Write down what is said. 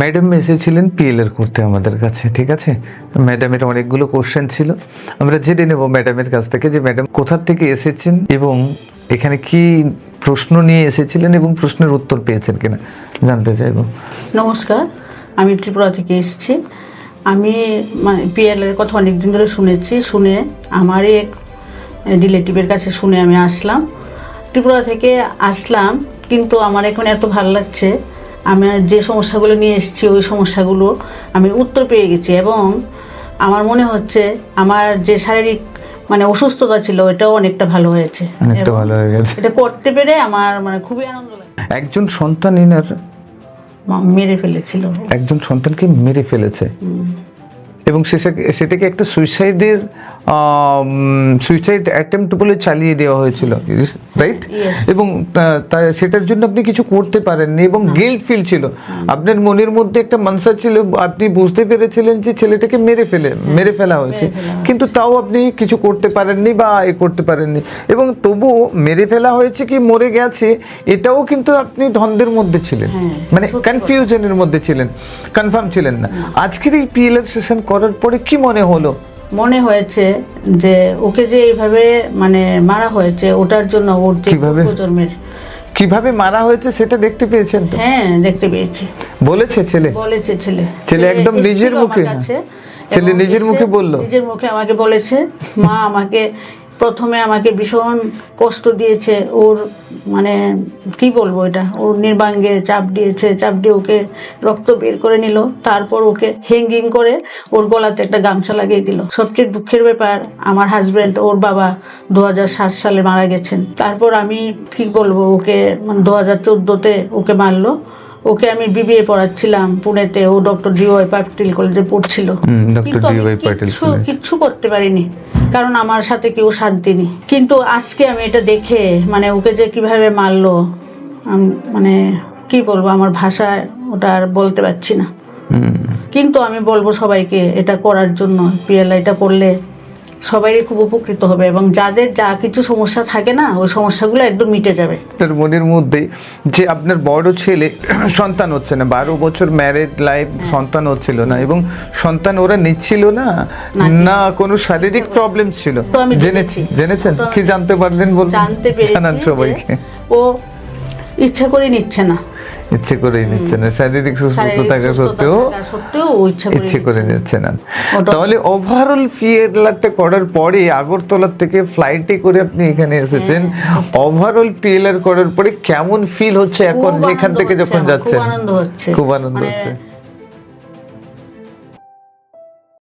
Madam এসেছিলেন PLR করতে আমাদের কাছে, ঠিক আছে। ম্যাডামের অনেকগুলো কোশ্চেন ছিল, আমরা জেনে নেব ম্যাডামের কাছ থেকে যে ম্যাডাম কোথা থেকে এসেছেন এবং এখানে কি প্রশ্ন নিয়ে এসেছিলেন এবং প্রশ্নের উত্তর পেয়েছেন কিনা জানতে চাইব। নমস্কার, আমি ত্রিপুরা থেকে এসেছি। আমি পিএলআর কথা অনেক দিন ধরে শুনে আমারই এক রিলেটিভের কাছে শুনে আমি আসলাম, ত্রিপুরা থেকে আসলাম। কিন্তু আমার এখন এত ভালো লাগছে, আমি যে সমস্যাগুলো নিয়ে এসেছি ওই সমস্যাগুলো আমি উত্তর পেয়ে গেছি এবং আমার মনে হচ্ছে আমার যে শারীরিক অসুস্থতা ছিল এটাও অনেকটা ভালো হয়েছে। এটা করতে পেরে আমার খুবই আনন্দ লাগে। একজন সন্তান এনার মেরে ফেলেছিল, একজন সন্তানকে মেরে ফেলেছে এবং সেটাকে একটা সুইসাইড অ্যাটেম্প্ট বলে চালিয়ে দেওয়া হয়েছিল, রাইট? এবং সেটার জন্য আপনি কিছু করতে পারেননি এবং গিল্ট ফিল ছিল আপনার মনের মধ্যে, একটা মানসা ছিল, আপনি বুঝতে পেরেছিলেন যে ছেলেটাকে মেরে ফেলা হয়েছে, কিন্তু তাও আপনি কিছু করতে পারেননি বা করতে পারেননি। এবং তবুও মেরে ফেলা হয়েছে কি মরে গেছে এটাও কিন্তু আপনি দ্বন্দ্বের মধ্যে ছিলেন, কনফিউশনের মধ্যে ছিলেন, কনফার্ম ছিলেন না। আজকের এই পিএলআর সেশন করার পরে কি মনে হয়েছে যে ওকে যে এইভাবে মারা হয়েছে, ওটার জন্য ওর যে প্রজন্মের কিভাবে মারা হয়েছে সেটা দেখতে পেয়েছেন তো? হ্যাঁ, দেখতে পেয়েছি। বলেছে ছেলে একদম নিজের মুখে, ছেলে নিজের মুখে বললো, নিজের মুখে আমাকে বলেছে, মা আমাকে প্রথমে ভীষণ কষ্ট দিয়েছে, ওর কি বলবো, এটা ওর নির্বাঙ্গে চাপ দিয়ে ওকে রক্ত বের করে নিল, তারপর ওকে হ্যাঙ্গিং করে ওর গলাতে একটা গামছা লাগিয়ে দিল। সবচেয়ে দুঃখের ব্যাপার, আমার হাজব্যান্ড, ওর বাবা 2007 সালে মারা গেছেন। তারপর আমি কি বলবো, ওকে 2014-তে ওকে মারলো। ওকে আমি বিবিএ পড়াচ্ছিলাম পুনেতে, ও ডক্টর ডিওয়াই পাটিল কলেজে পড়ছিল, কিন্তু আমি কিচ্ছু করতে পারিনি, কারণ আমার সাথে কেউ সাথ দিনি। কিন্তু আজকে আমি এটা দেখে ওকে যে কিভাবে মারলো, কি বলবো, আমার ভাষায় ওটা আর বলতে পারছি না। কিন্তু আমি বলবো সবাইকে এটা করার জন্য, পিএলআই এটা করলে সবাই খুব উপকৃত হবে এবং যাদের যা কিছু সমস্যা থাকে না, ওই সমস্যাগুলো একদম মিটে যাবে। তার মনের মধ্যে যে আপনার বড় ছেলে সন্তান হচ্ছে না, 12 বছর ম্যারেড লাইফ, সন্তান হচ্ছিল না এবং সন্তান ওরা নিচ্ছিল না কোনো শারীরিক প্রবলেম ছিল। জেনেছেন কি জানতে পারলেন? জানতে পেরেছি সবাইকে ও ইচ্ছা করে নিচ্ছে না, শারীরিক সুস্থতা থাকা সত্ত্বেও ইচ্ছে করে নিচ্ছে না। তাহলে ওভারঅল পিএলআরটা করার পরে আগরতলা থেকে ফ্লাইটে করে আপনি এখানে এসেছেন, ওভারঅল পিএলআর করার পরে কেমন ফিল হচ্ছে এখন এখান থেকে যখন যাচ্ছেন? খুব আনন্দ হচ্ছে।